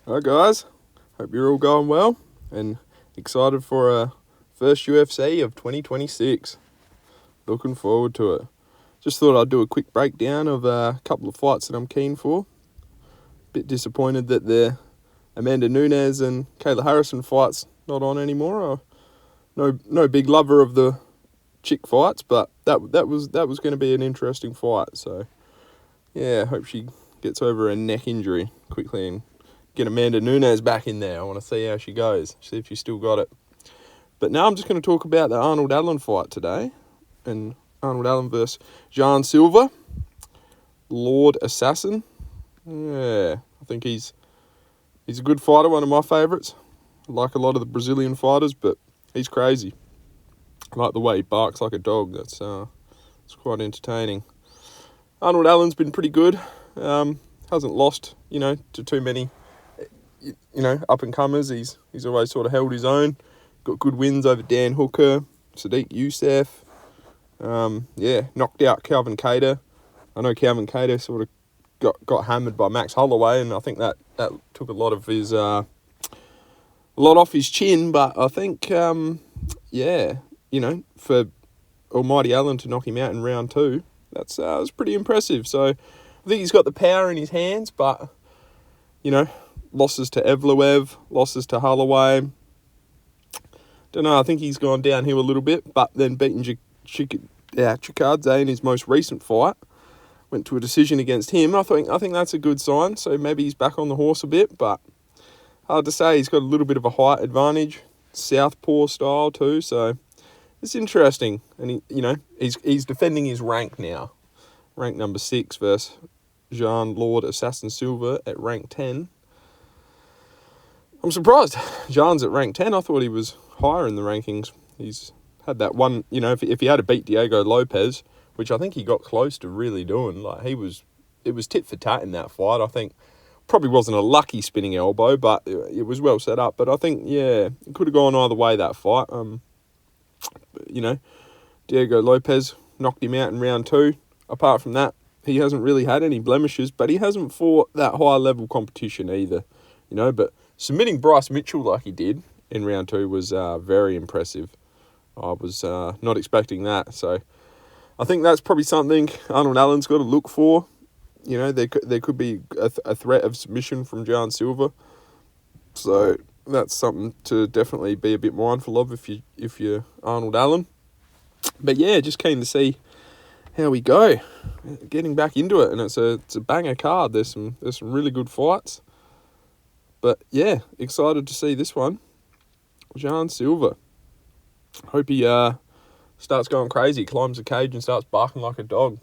Hi guys, hope you're all going well and excited for our first UFC of 2026. Looking forward to it. Just thought I'd do a quick breakdown of a couple of fights that I'm keen for. Bit disappointed that the Amanda Nunes and Kayla Harrison fight's not on anymore. No big lover of the chick fights, but that was going to be an interesting fight. So yeah, hope she gets over a neck injury quickly and get Amanda Nunes back in there. I want to see how she goes, see if she's still got it. But now I'm just going to talk about the Arnold Allen fight today, and Arnold Allen versus Jean Silva, Lord Assassin. Yeah, I think he's a good fighter, one of my favourites. I like a lot of the Brazilian fighters, but he's crazy. I like the way he barks like a dog. It's quite entertaining. Arnold Allen's been pretty good. Hasn't lost, to too many, up and comers. He's always sort of held his own. Got good wins over Dan Hooker, Sadiq Youssef. Knocked out Calvin Kattar. I know Calvin Kattar sort of got hammered by Max Holloway, and I think that took a lot of his off his chin. But I think for Almighty Allen to knock him out in round 2, that's was pretty impressive. So I think he's got the power in his hands, but losses to Evloev, losses to Holloway. Don't know, I think he's gone downhill a little bit, but then beating Chikadze in his most recent fight, went to a decision against him. I think that's a good sign. So maybe he's back on the horse a bit, but hard to say. He's got a little bit of a height advantage, southpaw style too. So it's interesting, and he's defending his rank now, rank number 6 versus Jean Lord Assassin Silva at rank 10. I'm surprised Jean's at rank 10. I thought he was higher in the rankings. He's had that one, if he had to beat Diego Lopez, which I think he got close to really doing, it was tit for tat in that fight. I think probably wasn't a lucky spinning elbow, but it was well set up. But I think, it could have gone either way, that fight. Diego Lopez knocked him out in round 2. Apart from that, he hasn't really had any blemishes, but he hasn't fought that high-level competition either, But submitting Bryce Mitchell like he did in round 2 was very impressive. I was not expecting that, so I think that's probably something Arnold Allen's got to look for. There could be a threat of submission from Jean Silva, so that's something to definitely be a bit mindful of if you're Arnold Allen. But yeah, just keen to see how we go, getting back into it, and it's a banger card. There's some really good fights, but yeah, excited to see this one. Jean Silva. Hope he starts going crazy, climbs the cage and starts barking like a dog.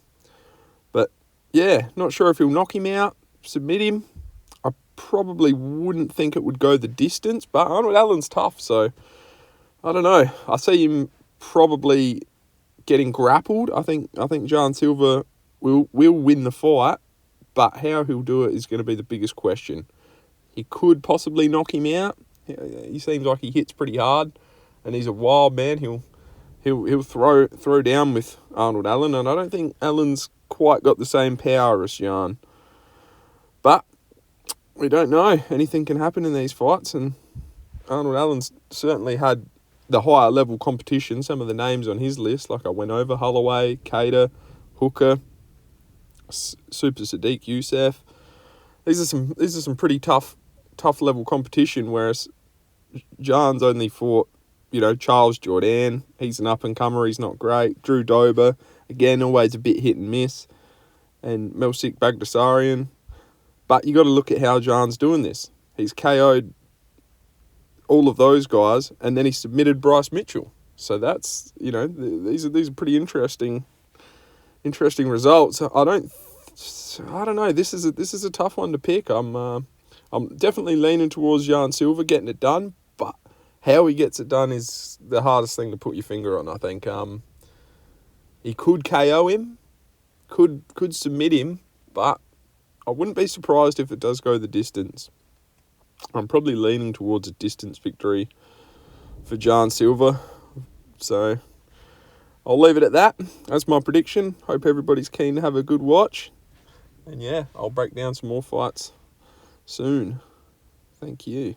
But yeah, not sure if he'll knock him out, submit him. I probably wouldn't think it would go the distance, but Arnold Allen's tough, so I don't know. I see him probably getting grappled. I think Jean Silva will win the fight, but how he'll do it is going to be the biggest question. He could possibly knock him out. He seems like he hits pretty hard, and he's a wild man. He'll throw down with Arnold Allen, and I don't think Allen's quite got the same power as Jean. But we don't know. Anything can happen in these fights, and Arnold Allen's certainly had the higher level competition. Some of the names on his list, like I went over, Holloway, Kattar, Hooker, Super Sadiq Youssef. These are some pretty tough level competition, whereas Jean's only fought, Charles Jourdain. He's an up-and-comer. He's not great. Drew Dober, again, always a bit hit and miss. And Melsik Bagdasaryan. But you got to look at how Jean's doing this. He's KO'd all of those guys, and then he submitted Bryce Mitchell. So that's, these are pretty interesting results. I don't know. This is a tough one to pick. I'm definitely leaning towards Jean Silva getting it done, but how he gets it done is the hardest thing to put your finger on. I think he could KO him, could submit him, but I wouldn't be surprised if it does go the distance. I'm probably leaning towards a distance victory for Jean Silva, so I'll leave it at that. That's my prediction. Hope everybody's keen to have a good watch. And yeah, I'll break down some more fights soon. Thank you.